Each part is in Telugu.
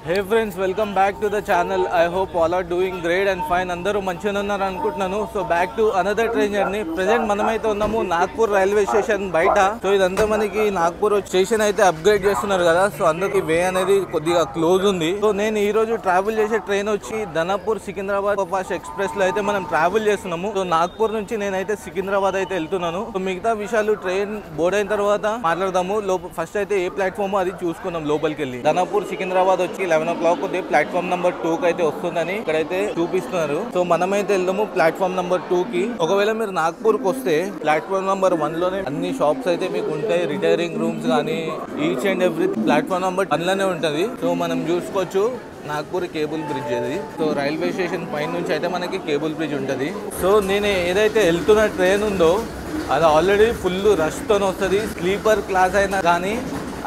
Hey friends, welcome back to the channel. I hope all are doing great and fine. Andaru manchiga unnaru anukuntunnanu. So back to another train journey. Present manamaithe unnamu Nagpur railway station baita. So idantha maniki Nagpur station aithe upgrade chestunnaru kada. So anduki way anedi koddiga close undi. So nenu ee roju travel chese train vachi Dhanapur Secunderabad fast express lo aithe manam travel chestunnam. So Nagpur nunchi nenu aithe Secunderabad aithe veltunnanu. So migitha vishayalu train board ayin tarvata maatladadamu. First aithe A platform అది చూసుకున్నాం లోపలికి వెళ్ళి. ధనాపూర్ సికింద్రాబాద్ వచ్చి 11 o'clock ఉంది. ప్లాట్ఫామ్ నెంబర్ 2 కి అయితే వస్తుందని ఇక్కడైతే చూపిస్తున్నారు. సో మనమైతే వెళ్దాము ప్లాట్ఫామ్ నెంబర్ 2 కి. ఒకవేళ మీరు నాగ్పూర్ కి వస్తే ప్లాట్ఫామ్ నెంబర్ 1 లోనే అన్ని షాప్స్ అయితే మీకు ఉంటాయి. రిటైరింగ్ రూమ్స్ కానీ each and every platform number 1 లోనే ఉంటది. సో మనం చూసుకోవచ్చు నాగ్పూర్ కేబుల్ బ్రిడ్జ్ అది. సో రైల్వే స్టేషన్ పైన నుంచి అయితే మనకి కేబుల్ బ్రిడ్జ్ ఉంటది. సో నేను ఏదైతే వెళ్తున్న ట్రైన్ ఉందో అది ఆల్రెడీ ఫుల్ రష్ తో వస్తుంది. స్లీపర్ క్లాస్ అయినా కానీ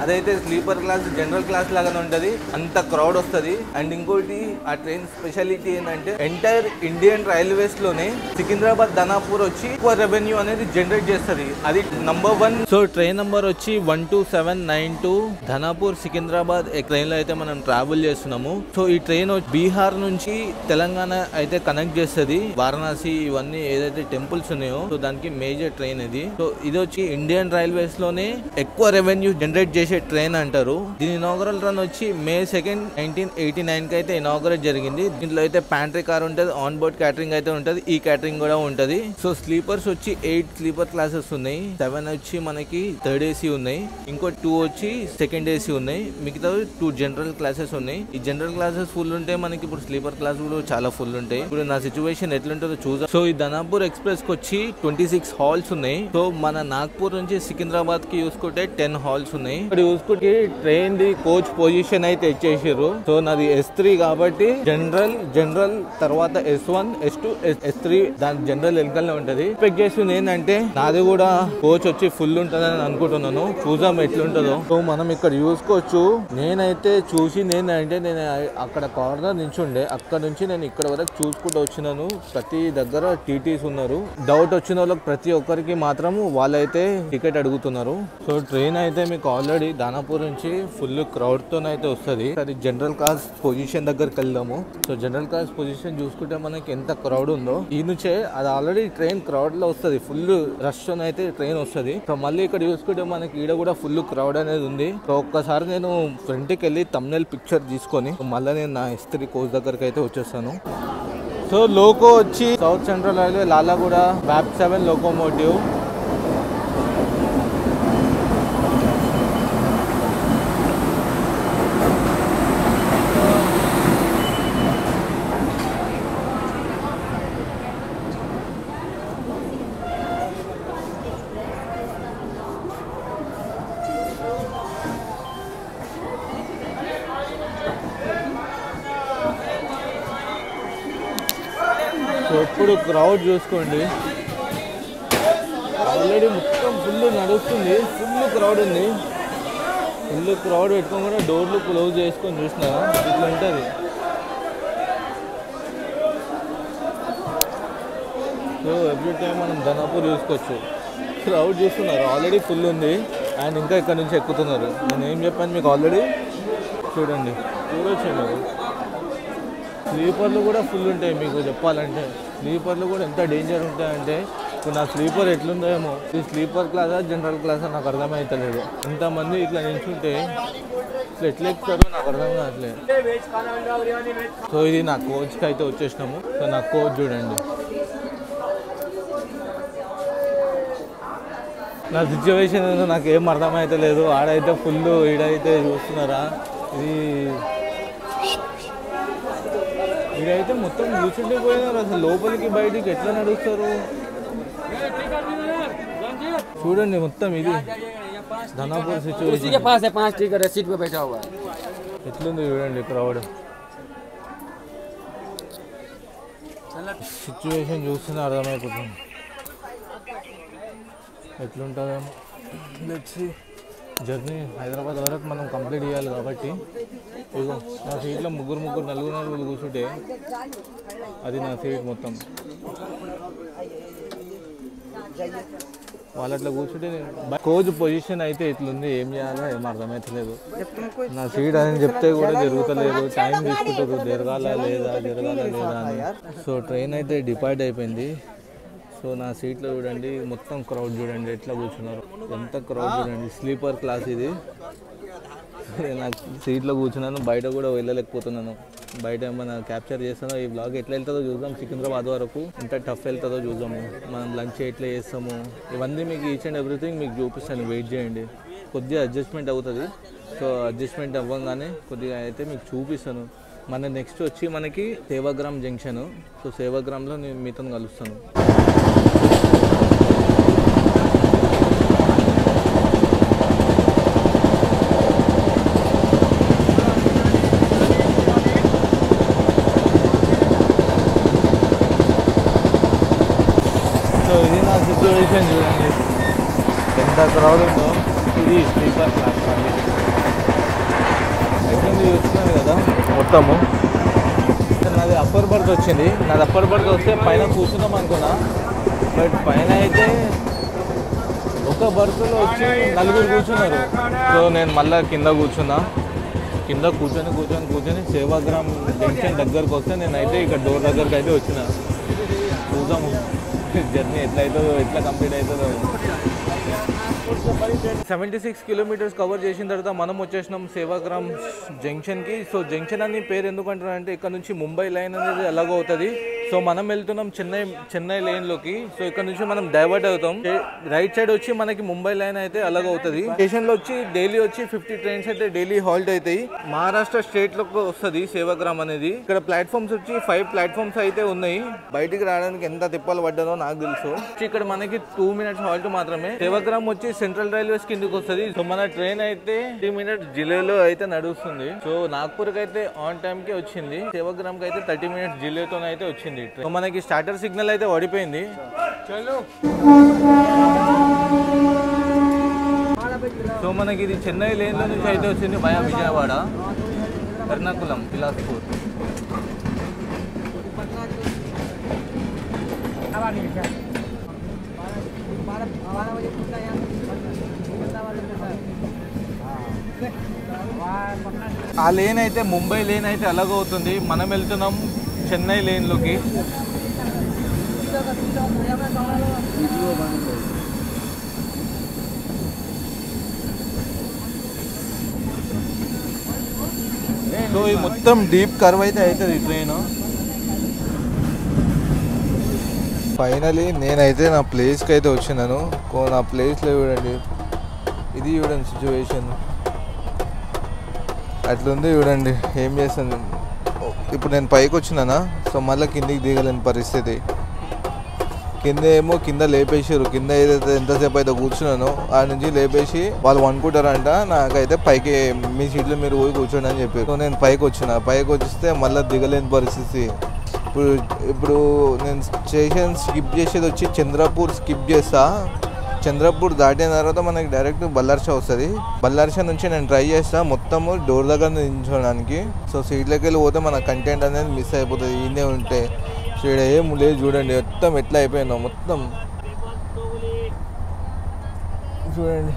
అదైతే స్లీపర్ క్లాస్ జనరల్ క్లాస్ లాగానే ఉంటుంది. అంత క్రౌడ్ వస్తుంది. అండ్ ఇంకోటి ఆ ట్రైన్ స్పెషాలిటీ ఏంటంటే ఎంటైర్ ఇండియన్ రైల్వేస్ లోనే సికింద్రాబాద్ ధనాపూర్ వచ్చి ఎక్కువ రెవెన్యూ అనేది జనరేట్ చేస్తుంది. అది నంబర్ 1. సో ట్రైన్ నంబర్ వచ్చి 12792 ధనాపూర్ సికింద్రాబాద్ ట్రైన్ లో అయితే మనం ట్రావెల్ చేస్తున్నాము. సో ఈ ట్రైన్ బీహార్ నుంచి తెలంగాణ అయితే కనెక్ట్ చేస్తుంది. వారణాసి ఇవన్నీ ఏదైతే టెంపుల్స్ ఉన్నాయో సో దానికి మేజర్ ట్రైన్ ఇది. సో ఇది వచ్చి ఇండియన్ రైల్వేస్ లోనే ఎక్కువ రెవెన్యూ జనరేట్ చేసే ట్రైన్ అంటారు. దీని ఇనాగరల్ రన్ వచ్చి May 2nd, 1989 కి అయితే ఇనాగరేట్ జరిగింది. దీంట్లో అయితే ప్యాంట్రీ కార్ ఉంటుంది, ఆన్ బోర్డ్ క్యాటరింగ్ అయితే ఉంటుంది, ఈ క్యాటరింగ్ కూడా ఉంటది. సో స్లీపర్స్ వచ్చి 8 స్లీపర్ క్లాసెస్ ఉన్నాయి. 7 వచ్చి మనకి థర్డ్ ఏసీ ఉన్నాయి. ఇంకో 2 వచ్చి సెకండ్ ఏసీ ఉన్నాయి. మిగతా 2 జనరల్ క్లాసెస్ ఉన్నాయి. ఈ జనరల్ క్లాసెస్ ఫుల్ ఉంటాయి. మనకి ఇప్పుడు స్లీపర్ క్లాస్ కూడా చాలా ఫుల్ ఉంటాయి. ఇప్పుడు నా సిచ్యువేషన్ ఎట్లుంటుందో చూద్దాం. సో ఈ ధనాపూర్ ఎక్స్ప్రెస్ కి వచ్చి 26 హాల్స్ ఉన్నాయి. సో మన నాగ్పూర్ నుంచి సికింద్రాబాద్ కి చూసుకుంటే 10 హాల్స్ ఉన్నాయి. చూసుకుంటే ట్రైన్ ది కోచ్ పొజిషన్ అయితే ఇచ్చేసారు. సో నాది S3 కాబట్టి జనరల్ తర్వాత S1, S2, S3 దాని జనరల్ వెనకాలనే ఉంటది. ఎక్స్పెక్ట్ చేస్తుంది ఏంటంటే నాది కూడా కోచ్ వచ్చి ఫుల్ ఉంటుందని అనుకుంటున్నాను. చూద్దాం ఎట్లుంటుందో. సో మనం ఇక్కడ చూసుకోవచ్చు. నేనైతే నేను అక్కడ కార్నర్ నుంచి ఉండే అక్కడ నుంచి నేను ఇక్కడ వరకు చూసుకుంటూ వచ్చినాను. ప్రతి దగ్గర టీటీస్ ఉన్నారు. డౌట్ వచ్చిన వాళ్ళకి ప్రతి ఒక్కరికి మాత్రం వాళ్ళైతే టికెట్ అడుగుతున్నారు. సో ట్రైన్ అయితే మీకు ఆల్రెడీ దానాపూర్ నుంచి ఫుల్ క్రౌడ్ తో అయితే వస్తుంది. అది జనరల్ క్లాస్ పొజిషన్ దగ్గరికి వెళ్దాము. సో జనరల్ క్లాస్ పొజిషన్ చూసుకుంటే మనకి ఎంత క్రౌడ్ ఉందో ఈ నుంచే అది ఆల్రెడీ ట్రైన్ క్రౌడ్ లో వస్తుంది. ఫుల్ రష్ తో అయితే ట్రైన్ వస్తుంది. సో మళ్ళీ ఇక్కడ చూసుకుంటే మనకి ఈడ కూడా ఫుల్ క్రౌడ్ అనేది ఉంది. సో ఒక్కసారి నేను ఫ్రంట్ కి వెళ్ళి థంబ్నెయిల్ పిక్చర్ తీసుకొని మళ్ళీ నేను నా S3 కోచ్ దగ్గరికి అయితే వచ్చేస్తాను. సో లోకో వచ్చి south central railway Lalaguda BAP 7 locomotive. ఎప్పుడు క్రౌడ్ చూసుకోండి. ఆల్రెడీ మొత్తం ఫుల్ నడుస్తుంది. ఫుల్ క్రౌడ్ ఉంది. ఫుల్ క్రౌడ్ పెట్టుకొని కూడా డోర్లు క్లోజ్ చేసుకొని చూసినా ఇట్లా ఉంటుంది. సో ఎవ్రీ టైం మనం ధనాపూర్ చూసుకోవచ్చు. క్రౌడ్ చూస్తున్నారు. ఆల్రెడీ ఫుల్ ఉంది. అండ్ ఇంకా ఇక్కడ నుంచి ఎక్కుతున్నారు. నేను ఏం చెప్పాను మీకు ఆల్రెడీ చూడండి. చూడొచ్చు మీరు. స్లీపర్లు కూడా ఫుల్ ఉంటాయి. మీకు చెప్పాలంటే స్లీపర్లు కూడా ఎంత డేంజర్ ఉంటాయంటే ఇప్పుడు నా స్లీపర్ ఎట్లుందో ఏమో. ఇది స్లీపర్ క్లాసా జనరల్ క్లాసా నాకు అర్థమవుతలేదు. ఇంతమంది ఇట్లా నిల్చుంటే ఇట్లా ఎట్లా ఎక్కుతారో నాకు అర్థం కావట్లేదు. సో ఇది నా కోచ్కి అయితే వచ్చేసినాము. సో నా కోచ్ చూడండి. నా సిచ్యువేషన్ ఏదో నాకు ఏం అర్థమవుతలేదు. ఆడైతే ఫుల్ ఈడైతే చూస్తున్నారా ఇదైతే మొత్తం కూర్చుంటే పోయినారు. అసలు లోపలికి బయటికి ఎట్లా నడుస్తారు చూడండి. మొత్తం ఇది ధనాపూర్ సిచ్యువేషన్ ఎట్లుంది చూడండి. క్రౌడ్ సిచ్యువేషన్ చూస్తూనే అర్థమైపోతుంది ఎట్లుంటుందేమో. Let's see. జర్నీ హైదరాబాద్ వరకు మనం కంప్లీట్ చేయాలి కాబట్టి ఇగో నా సీట్లో నలుగురు కూర్చుంటే అది నా సీట్ మొత్తం. వాళ్ళు అట్లా కూర్చుంటే కోచ్ పొజిషన్ అయితే ఇట్లుంది, ఏం చేయాలో ఏం అర్థమవుతలేదు. నా సీట్ అని చెప్తే కూడా జరుగుతలేదు, టైం తీసుకుంటారు జరగాల లేదా అని. సో ట్రైన్ అయితే డిపార్ట్ అయిపోయింది. సో నా సీట్లో చూడండి మొత్తం క్రౌడ్ చూడండి ఎట్లా కూర్చున్నారు, ఎంత క్రౌడ్ చూడండి. స్లీపర్ క్లాస్ ఇది. నాకు సీట్లో కూర్చున్నాను, బయట కూడా వెళ్ళలేకపోతున్నాను. బయట ఏమైనా క్యాప్చర్ చేస్తానో ఈ బ్లాగ్ ఎట్లా వెళ్తుందో చూద్దాం. సికింద్రాబాద్ వరకు ఎంత టఫ్ వెళ్తుందో చూద్దాము. మనం లంచ్ ఎట్లా చేస్తాము ఇవన్నీ మీకు ఈచ్ అండ్ ఎవ్రీథింగ్ మీకు చూపిస్తాను. వెయిట్ చేయండి, కొద్దిగా అడ్జస్ట్మెంట్ అవుతుంది. సో అడ్జస్ట్మెంట్ అవ్వగానే కొద్దిగా అయితే మీకు చూపిస్తాను. మన నెక్స్ట్ వచ్చి మనకి సేవాగ్రామ్ జంక్షన్. సో సేవాగ్రామ్లో నేను మీతో కలుస్తాను. సో ఇది నా సిచ్యువేషన్ చూడండి, ఎంత క్రౌడ్ ఉందో. ఇది స్లీపర్ క్లాస్ అండి. అయితే చూస్తున్నాను కదా మొత్తము. నాది అప్పర్ బర్త్ వచ్చింది. నాది అప్పర్ బర్త్ వస్తే పైన కూర్చున్నాం అనుకున్నా, బట్ పైన అయితే ఒక బర్త్లో వచ్చి 4 కూర్చున్నారు. సో నేను మళ్ళీ కింద కూర్చున్నా. కింద కూర్చొని సేవాగ్రామ్ జంక్షన్ దగ్గరకు వస్తే నేనైతే ఇక్కడ డోర్ దగ్గరకు అయితే వచ్చిన. చూద్దాము జర్నీ ఎట్లా అవుతుందో, ఎట్లా కంప్లీట్ అవుతుందో. 76 కిలోమీటర్స్ కవర్ చేసిన తర్వాత మనం వచ్చేసినాం సేవాగ్రామ్ జంక్షన్కి. సో జంక్షన్ అని పేరు ఎందుకు అంటారంటే ఇక్కడ నుంచి ముంబై లైన్ అనేది ఎలాగో అవుతుంది. సో మనం వెళ్తున్నాం చెన్నై లైన్లోకి. సో ఇక్కడ నుంచి మనం డైవర్ట్ అవుతాం. రైట్ సైడ్ వచ్చి మనకి ముంబై లైన్ అయితే అలాగ అవుతుంది. స్టేషన్లో వచ్చి డైలీ వచ్చి 50 ట్రైన్స్ అయితే డైలీ హాల్ట్ అవుతాయి. మహారాష్ట్ర స్టేట్లోకి వస్తుంది సేవాగ్రామ్ అనేది. ఇక్కడ ప్లాట్ఫామ్స్ వచ్చి 5 ప్లాట్ఫామ్స్ అయితే ఉన్నాయి. బయటికి రావడానికి ఎంత తిప్పలు పడ్డానో నాకు తెలుసు. ఇక్కడ మనకి 2 మినిట్స్ హాల్ట్ మాత్రమే. సేవాగ్రామ్ వచ్చి సెంట్రల్ రైల్వేస్ కిందకి వస్తుంది. సో మన ట్రైన్ అయితే 3 మినిట్స్ డిలేలో అయితే నడుస్తుంది. సో నాగ్పూర్కి అయితే ఆన్ టైం కి వచ్చింది. సేవాగ్రామ్ కి అయితే 30 మినిట్స్ డిలేతో అయితే వచ్చింది. సో మనకి స్టార్టర్ సిగ్నల్ అయితే పడిపోయింది. సో మనకి ఇది చెన్నై లేన్లో నుంచి అయితే వచ్చింది వయా విజయవాడ, ఎర్నాకుళం, బిలాస్పూర్. ఆ లేన్ అయితే ముంబై లేన్ అయితే అలాగవుతుంది. మనం వెళ్తున్నాం చెన్నై లేన్లోకి. సో ఈ మొత్తం డీప్ కర్వ్ అయితే అవుతుంది ట్రైన్. ఫైనలీ నేనైతే నా ప్లేస్కి అయితే వచ్చినాను. నా ప్లేస్లో చూడండి, ఇది చూడండి సిచ్యువేషన్ అట్లుంది. చూడండి ఏం చేస్తాను ఇప్పుడు. నేను పైకి వచ్చినానా, సో మళ్ళీ కిందికి దిగలేని పరిస్థితి. కింద లేపేసారు. కింద ఏదైతే ఎంతసేపు అయితే కూర్చున్నానో ఆ నుంచి లేపేసి వాళ్ళు అనుకుంటారంట నాకైతే పైకి మీ సీట్లో మీరు పోయి కూర్చోండి అని చెప్పారు. సో నేను పైకి వచ్చిస్తే మళ్ళీ దిగలేని పరిస్థితి. ఇప్పుడు నేను స్టేషన్ స్కిప్ చేసేది వచ్చి చంద్రపూర్ స్కిప్ చేస్తా. చంద్రపూర్ దాటిన తర్వాత మనకి డైరెక్ట్ బల్లార్షా వస్తుంది. బల్లార్షా నుంచి నేను ట్రై చేస్తా మొత్తము డోర్ దగ్గర నిల్చోడానికి. సో సీట్లోకి వెళ్ళి పోతే మన కంటెంట్ అనేది మిస్ అయిపోతుంది. ఈయనే ఉంటే సో ఇక్కడ ఏం లేదు చూడండి, మొత్తం ఎట్లా అయిపోయిందో మొత్తం చూడండి.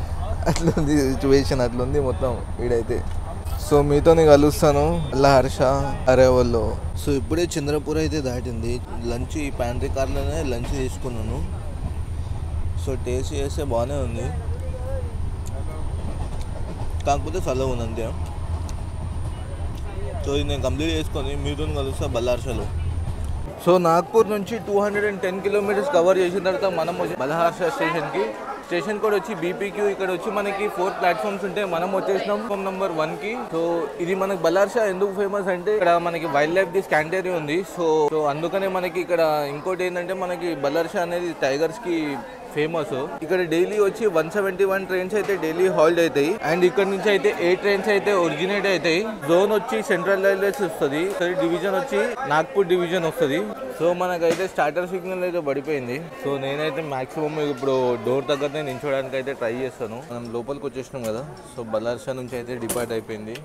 అట్లుంది సిచ్యువేషన్, అట్లుంది మొత్తం ఈడైతే. సో మీతో కలుస్తాను హర్ష అరేవల్లో. సో ఇప్పుడే చంద్రపూర్ అయితే దాటింది. లంచ్ ఈ ప్యాంట్రీ కార్లోనే లంచ్ తీసుకున్నాను. సో టేస్ట్ చేస్తే బాగానే ఉంది, కాకపోతే చల్లగా ఉంది అంతే. సో ఇది నేను కంప్లీట్ చేసుకొని మీతో కలుస్తా బల్లార్షాలో. సో నాగ్పూర్ నుంచి 210 కిలోమీటర్స్ కవర్ చేసిన తర్వాత మనం వచ్చి బల్లార్షా స్టేషన్ కూడా వచ్చి బీపీక్యూ. ఇక్కడ వచ్చి మనకి 4 ప్లాట్ఫామ్స్ ఉంటాయి. మనం వచ్చేసినాం ప్లాట్ఫామ్ నెంబర్ 1కి. సో ఇది మనకి బల్లార్షా ఎందుకు ఫేమస్ అంటే ఇక్కడ మనకి వైల్డ్ లైఫ్ ది స్కాంటేరియా ఉంది. సో అందుకనే మనకి ఇక్కడ ఇంకోటి ఏంటంటే మనకి బల్లార్షా అనేది టైగర్స్ కి ఫేమస్. ఇక్కడ డైలీ వచ్చి 171 ట్రైన్స్ అయితే డైలీ హాల్ట్ అవుతాయి. అండ్ ఇక్కడ నుంచి అయితే 8 ట్రైన్స్ అయితే ఒరిజినేట్ అవుతాయి. జోన్ వచ్చి సెంట్రల్ రైల్వేస్ వస్తుంది, డివిజన్ వచ్చి నాగ్పూర్ డివిజన్ వస్తుంది. సో మనకైతే స్టార్టర్ సిగ్నల్ అయితే పడిపోయింది. సో నేనైతే మాక్సిమం ఇప్పుడు డోర్ దగ్గరనే నిల్చోడానికి అయితే ట్రై చేస్తాను. మనం లోపలికి వచ్చేసినాం కదా. సో బల్లార్షా నుంచి అయితే డిపార్ట్ అయిపోయింది.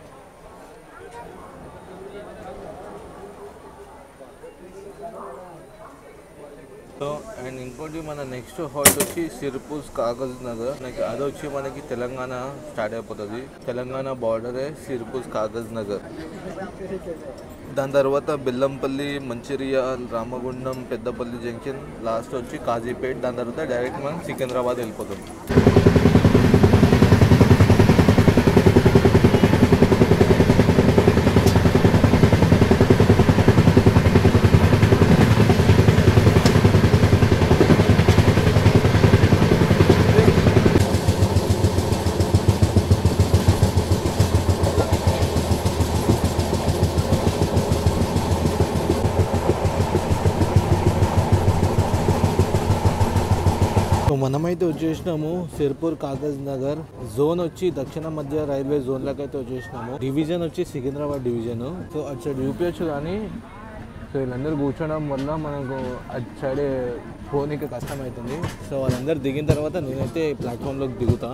సో అండ్ ఇంకోటి మన నెక్స్ట్ హాల్ట్ వచ్చి సిర్పూర్ కాగజ్ నగర్. అది వచ్చి మనకి తెలంగాణ స్టార్ట్ అయిపోతుంది. తెలంగాణ బార్డరే సిర్పూర్ కాగజ్ నగర్. దాని తర్వాత బెల్లంపల్లి, మంచిర్యాల్, రామగుండం, పెద్దపల్లి జంక్షన్, లాస్ట్ వచ్చి కాజీపేట్. దాని తర్వాత డైరెక్ట్ మనం సికింద్రాబాద్ వెళ్ళిపోతాం. మనమైతే వచ్చేసినాము సిర్పూర్ కాగజ్ నగర్. జోన్ వచ్చి దక్షిణ మధ్య రైల్వే జోన్ లాగా అయితే వచ్చేసినాము. డివిజన్ వచ్చి సికింద్రాబాద్ డివిజన్. సో అటు సైడ్ చూపించచ్చు కానీ సో వీళ్ళందరూ కూర్చోవడం వల్ల మనకు అటు సైడే పోనీకి కష్టం అవుతుంది. సో వాళ్ళందరూ దిగిన తర్వాత నేనైతే ప్లాట్ఫామ్లోకి దిగుతా.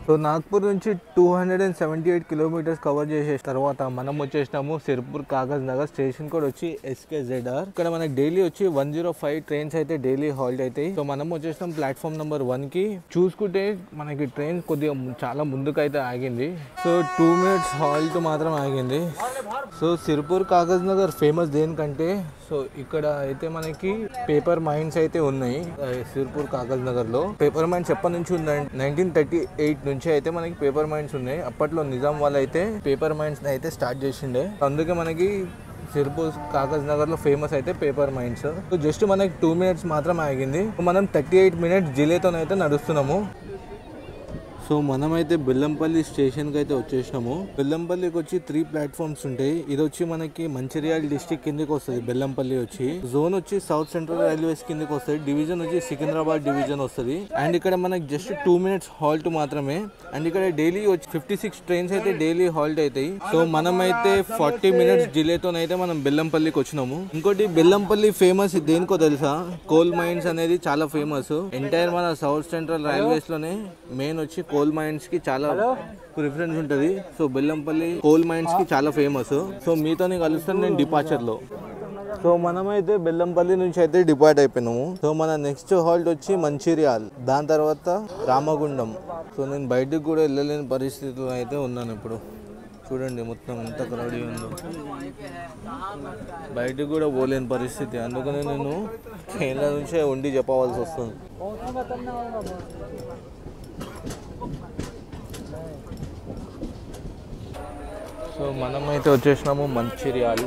సో నాగ్పూర్ నుంచి 278 కిలోమీటర్స్ కవర్ చేసే తర్వాత మనం వచ్చేసినాము సిర్పూర్ కాగజ్ నగర్. స్టేషన్ కోడ్ వచ్చి SKZR. ఇక్కడ మనకి డైలీ వచ్చి 105 ట్రైన్స్ అయితే డైలీ హాల్ట్ అవుతాయి. సో మనం వచ్చేసినాం ప్లాట్ఫామ్ నెంబర్ 1 కి. చూసుకుంటే మనకి ట్రైన్ కొద్దిగా చాలా ముందుకు అయితే ఆగింది. సో 2 minutes హాల్ట్ మాత్రం ఆగింది. సో సిర్పూర్ కాగజ్ నగర్ ఫేమస్ దేనికంటే సో ఇక్కడ అయితే మనకి పేపర్ మైన్స్ అయితే ఉన్నాయి. సిర్పూర్ కాగజ్ నగర్ లో పేపర్ మైన్స్ ఎప్పటి నుంచి ఉందండి 1938 నుంచి అయితే మనకి పేపర్ మైన్స్ ఉన్నాయి. అప్పట్లో నిజాం వాళ్ళు అయితే పేపర్ మైన్స్ అయితే స్టార్ట్ చేసిండే. అందుకే మనకి సిర్పూర్ కాగజ్ నగర్ లో ఫేమస్ అయితే పేపర్ మైన్స్. సో జస్ట్ మనకి 2 minutes మాత్రం ఆగింది. మనం 38 minutes డిలేతో అయితే నడుస్తున్నాము. సో మనమైతే బెల్లంపల్లి స్టేషన్కి అయితే వచ్చేసినాము. బెల్లంపల్లికి వచ్చి 3 ప్లాట్ఫామ్స్ ఉంటాయి. ఇది వచ్చి మనకి మంచిర్యాల డిస్టిక్ కిందకి వస్తుంది. బెల్లంపల్లి వచ్చి జోన్ వచ్చి సౌత్ సెంట్రల్ రైల్వేస్ కిందకి వస్తుంది. డివిజన్ వచ్చి సికింద్రాబాద్ డివిజన్ వస్తుంది. అండ్ ఇక్కడ మనకి జస్ట్ 2 minutes హాల్ట్ మాత్రమే. అండ్ ఇక్కడ డైలీ వచ్చి 56 ట్రైన్స్ అయితే డైలీ హాల్ట్ అవుతాయి. సో మనమైతే 40 minutes డిలేతో అయితే మనం బెల్లంపల్లికి వచ్చినాము. ఇంకోటి బెల్లంపల్లి ఫేమస్ దేనికో తెలుసా? కోల్ మైన్స్ అనేది చాలా ఫేమస్. ఎంటైర్ మన సౌత్ సెంట్రల్ రైల్వేస్ లోనే మెయిన్ వచ్చి కోల్ మైన్స్ కి చాలా ప్రిఫరెన్స్ ఉంటుంది. సో బెల్లంపల్లి కోల్ మైన్స్ కి చాలా ఫేమస్. సో మీతో కలుస్తాను నేను డిపార్చర్ లో. సో మనమైతే బెల్లంపల్లి నుంచి అయితే డిపార్ట్ అయిపోయినాము. సో మన నెక్స్ట్ హాల్ట్ వచ్చి మంచిర్యాల్, దాని తర్వాత రామగుండం. సో నేను బయటకు కూడా వెళ్ళలేని పరిస్థితిలో అయితే ఉన్నాను ఇప్పుడు. చూడండి మొత్తం ఎంత క్రౌడీ ఉందో, బయటకు కూడా పోలేని పరిస్థితి. అందుకనే నేను ట్రైన్ల నుంచే ఉండి చెప్పవలసి వస్తుంది. సో మనమైతే వచ్చేసినాము మంచిర్యాల్.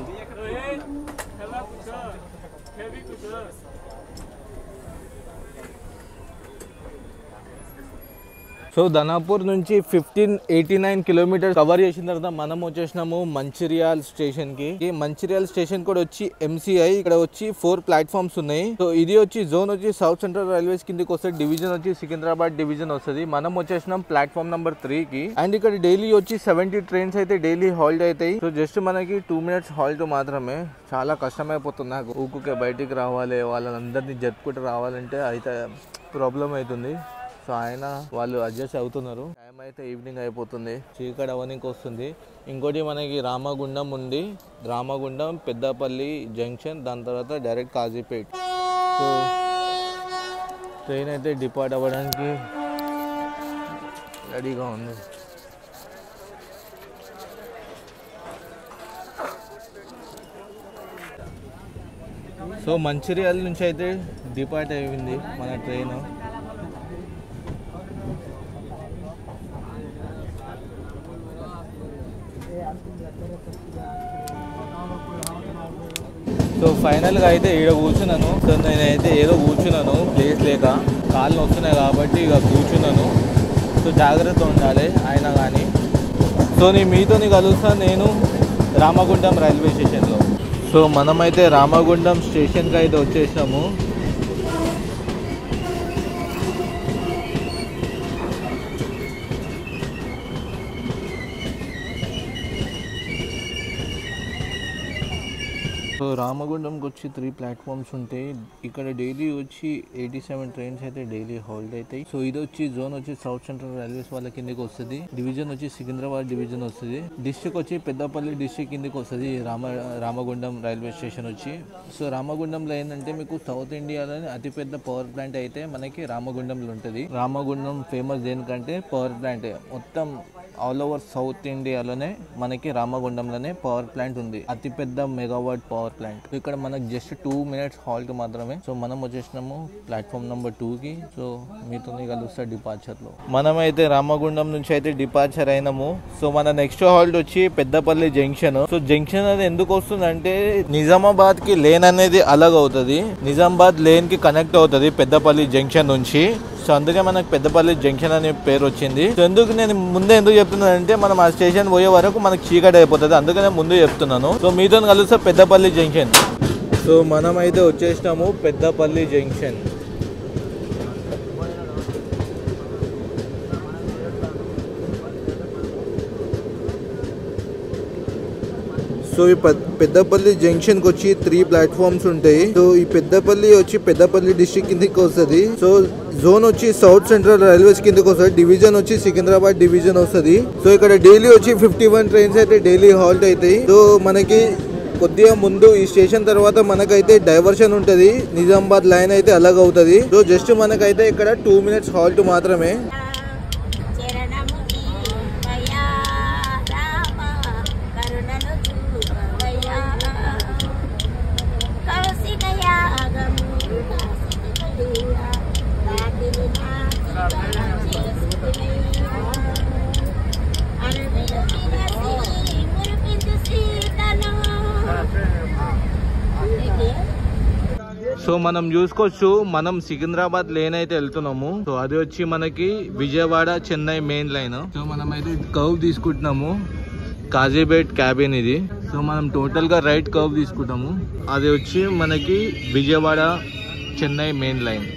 సో ధనాపూర్ నుంచి 1589 కిలోమీటర్స్ కవర్ చేసిన తర్వాత మనం వచ్చేసినాము మంచిర్యాల్ స్టేషన్ కి. ఈ మంచిర్యాల్ స్టేషన్ కూడా వచ్చి MCI. ఇక్కడ వచ్చి 4 ప్లాట్ఫామ్స్ ఉన్నాయి. సో ఇది వచ్చి జోన్ వచ్చి సౌత్ సెంట్రల్ రైల్వేస్ కిందకి వస్తుంది. డివిజన్ వచ్చి సికింద్రాబాద్ డివిజన్ వస్తుంది. మనం వచ్చేసినాం ప్లాట్ఫామ్ నెంబర్ 3 కి. అండ్ ఇక్కడ డైలీ వచ్చి 70 ట్రైన్స్ అయితే డైలీ హాల్ట్ అవుతాయి. సో జస్ట్ మనకి 2 minutes హాల్ట్ మాత్రమే. చాలా కష్టమైపోతుంది నాకు. ఊరికే బయటికి రావాలి, వాళ్ళందరినీ జరుపుకుంటూ రావాలంటే అయితే ప్రాబ్లం అవుతుంది. సో ఆయన వాళ్ళు అడ్జస్ట్ అవుతున్నారు. టైం అయితే ఈవినింగ్ అయిపోతుంది, చీకటి అవనికి వస్తుంది. ఇంకోటి మనకి రామగుండం ఉంది. రామగుండం, పెద్దపల్లి జంక్షన్, దాని తర్వాత డైరెక్ట్ కాజీపేట్. సో ట్రైన్ అయితే డిపార్ట్ అవ్వడానికి రెడీగా ఉంది. సో మంచిర్యాల నుంచి అయితే డిపార్ట్ అయింది మన ట్రైన్. సో ఫైనల్గా అయితే ఈడ కూర్చున్నాను. సో నేనైతే ఏదో కూర్చున్నాను, ప్లేస్ లేక కాళ్ళు వస్తున్నాయి కాబట్టి ఇక కూర్చున్నాను. సో జాగ్రత్త ఉండాలి అయినా కానీ. సో మీతో కలుస్తాను నేను రామగుండం రైల్వే స్టేషన్లో. సో మనమైతే రామగుండం స్టేషన్కి అయితే వచ్చేసాము. సో రామగుండంకి వచ్చి 3 ప్లాట్ఫామ్స్ ఉంటాయి. ఇక్కడ డైలీ వచ్చి 87 ట్రైన్స్ అయితే డైలీ హోల్డ్ అవుతాయి. సో ఇది వచ్చి జోన్ వచ్చి సౌత్ సెంట్రల్ రైల్వేస్ వాళ్ళ కిందకి వస్తుంది. డివిజన్ వచ్చి సికింద్రాబాద్ డివిజన్ వస్తుంది. డిస్ట్రిక్ట్ వచ్చి పెద్దపల్లి డిస్ట్రిక్ట్ కిందకి వస్తుంది రామగుండం రైల్వే స్టేషన్ వచ్చి. సో రామగుండంలో ఏంటంటే మీకు సౌత్ ఇండియాలోని అతిపెద్ద పవర్ ప్లాంట్ అయితే మనకి రామగుండంలో ఉంటుంది. రామగుండం ఫేమస్ దేనికంటే పవర్ ప్లాంట్. మొత్తం ఆల్ ఓవర్ సౌత్ ఇండియాలోనే మనకి రామగుండంలోనే పవర్ ప్లాంట్ ఉంది. అతిపెద్ద మెగావాట్ పవర్ ప్లాంట్. ఇక్కడ మనకు జస్ట్ 2 minutes హాల్ట్ మాత్రమే. సో మనం వచ్చేసినాము ప్లాట్ఫామ్ నెంబర్ 2 కి. సో మీతో కలుస్తా డిపార్చర్ లో. మనమైతే రామగుండం నుంచి అయితే డిపార్చర్ అయినాము. సో మన నెక్స్ట్ హాల్ట్ వచ్చి పెద్దపల్లి జంక్షన్. సో జంక్షన్ అనేది ఎందుకు వస్తుందంటే నిజామాబాద్ కి లేన్ అనేది అలాగ అవుతుంది. నిజామాబాద్ లేన్ కి కనెక్ట్ అవుతుంది పెద్దపల్లి జంక్షన్ నుంచి. సో అందుకే మనకు పెద్దపల్లి జంక్షన్ అనే పేరు వచ్చింది. సో నేను ముందే ఎందుకు చెప్తున్నానంటే మనం ఆ స్టేషన్ పోయే వరకు మనకు చీకటి అయిపోతుంది. అందుకనే ముందు చెప్తున్నాను. సో మీతో కలుస్తా పెద్దపల్లి జంక్షన్. సో మనం అయితే వచ్చేసినాము పెద్దపల్లి జంక్షన్. సో ఈ పెద్దపల్లి జంక్షన్ కి వచ్చి 3 ప్లాట్ఫామ్స్ ఉంటాయి. సో ఈ పెద్దపల్లి వచ్చి పెద్దపల్లి డిస్ట్రిక్ట్ కిందకి వస్తుంది. సో జోన్ వచ్చి సౌత్ సెంట్రల్ రైల్వేస్ కిందకి వస్తుంది. డివిజన్ వచ్చి సికింద్రాబాద్ డివిజన్ వస్తుంది. సో ఇక్కడ డైలీ వచ్చి 51 ట్రైన్స్ అయితే డైలీ హాల్ట్ అవుతాయి. సో మనకి కొద్దిగా ముందు ఈ స్టేషన్ తర్వాత మనకైతే డైవర్షన్ ఉంటుంది. నిజామాబాద్ లైన్ అయితే అలాగ అవుతుంది. సో జస్ట్ మనకైతే ఇక్కడ 2 minutes హాల్ట్ మాత్రమే. సో మనం చూసుకోవచ్చు మనం సికింద్రాబాద్ లేన్ అయితే వెళ్తున్నాము. సో అది వచ్చి మనకి Vijayawada Chennai main line. So మనం అయితే కర్వ్ తీసుకుంటున్నాము. కాజీపేట్ క్యాబిన్ ఇది. సో మనం టోటల్ గా రైట్ కర్వ్ తీసుకుంటాము. అది వచ్చి మనకి Vijayawada Chennai main line.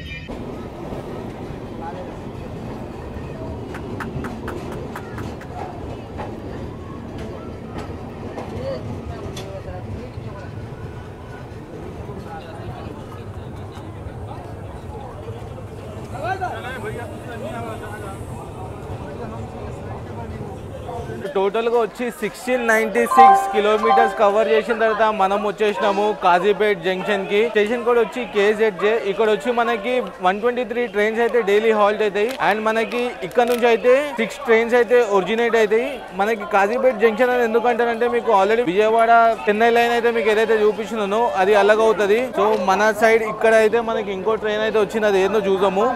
Total గా వచ్చి 1696 కిలోమీటర్స్ కవర్ చేసిన తర్వాత మనం వచ్చేసినాము కాజీపేట్ జంక్షన్ కి. స్టేషన్ కోడ్ వచ్చి KZJ. ఇక్కడ వచ్చి మనకి 123 ట్రైన్స్ అయితే డైలీ హాల్ట్ అవుతాయి. అండ్ మనకి ఇక్కడ నుంచి అయితే 6 ట్రైన్స్ అయితే ఒరిజినేట్ అవుతాయి. మనకి కాజీపేట్ జంక్షన్ అని ఎందుకంటారంటే మీకు ఆల్రెడీ విజయవాడ చెన్నై లైన్ అయితే మీకు ఏదైతే చూపించినానో అది అలాగ అవుతుంది. సో మన సైడ్ ఇక్కడ అయితే మనకి ఇంకో ట్రైన్ అయితే వచ్చింది. అది ఏందో చూద్దాము.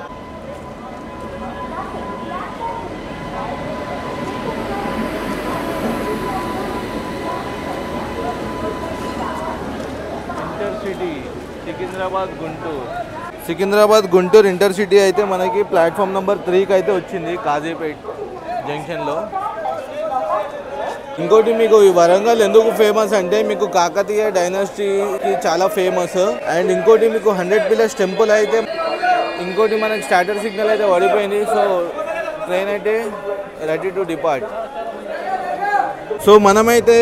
సికింద్రాబాద్ గుంటూరు ఇంటర్సిటీ అయితే మనకి ప్లాట్ఫామ్ నెంబర్ 3కి అయితే వచ్చింది కాజీపేట్ జంక్షన్లో. ఇంకోటి మీకు ఈ వరంగల్ ఎందుకు ఫేమస్ అంటే మీకు కాకతీయ డైనాసిటీకి చాలా ఫేమస్. అండ్ ఇంకోటి మీకు 100 pillars టెంపుల్ అయితే. ఇంకోటి మనకి స్టార్టర్ సిగ్నల్ అయితే పడిపోయింది. సో ట్రైన్ అయితే రెడీ టు డిపార్ట్. సో మనమైతే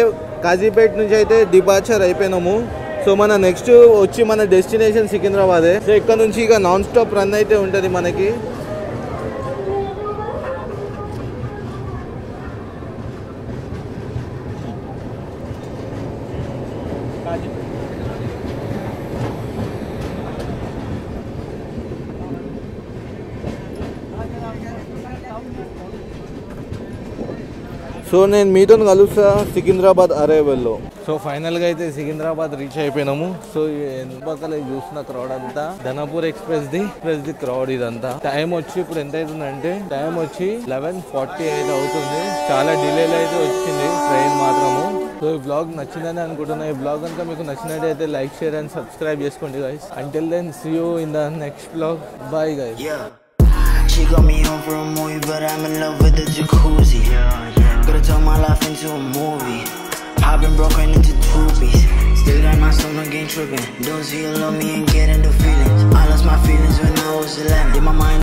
కాజీపేట్ నుంచి అయితే డిపార్చర్ అయిపోయినాము. సో మన నెక్స్ట్ వచ్చి మన డెస్టినేషన్ సికింద్రాబాదే. సో ఇక్కడ నుంచి ఇక నాన్ స్టాప్ రన్ అయితే ఉంటుంది మనకి. సో నేను మీతో కలుస్తా సికింద్రాబాద్ అరైవల్లో. సో ఫైనల్ గా అయితే సికింద్రాబాద్ రీచ్ అయిపోయినాము. సో పక్కన చూస్తున్న క్రౌడ్ అంతా ధనపూర్ ఎక్స్ప్రెస్ ది క్రౌడ్ ఇదంతా. టైం వచ్చి ఇప్పుడు ఎంత అవుతుందంటే టైం వచ్చి 11:40 అయితే అవుతుంది. చాలా డిలేలు అయితే వచ్చింది ట్రైన్ మాత్రము. సో ఈ బ్లాగ్ నచ్చిందని అనుకుంటున్నా. ఈ బ్లాగ్ కనుక మీకు నచ్చినట్టయితే లైక్, షేర్ అండ్ సబ్స్క్రైబ్ చేసుకోండి guys. Until then, see you in the next vlog. Bye guys. She got me home for a movie, but I'm in love with the jacuzzi. Gotta turn my life into a movie. I've been broken into 2 pieces. Still got my stomach ain't tripping. Don't see you love me and get into feelings. I lost my feelings when I was 11. In my mind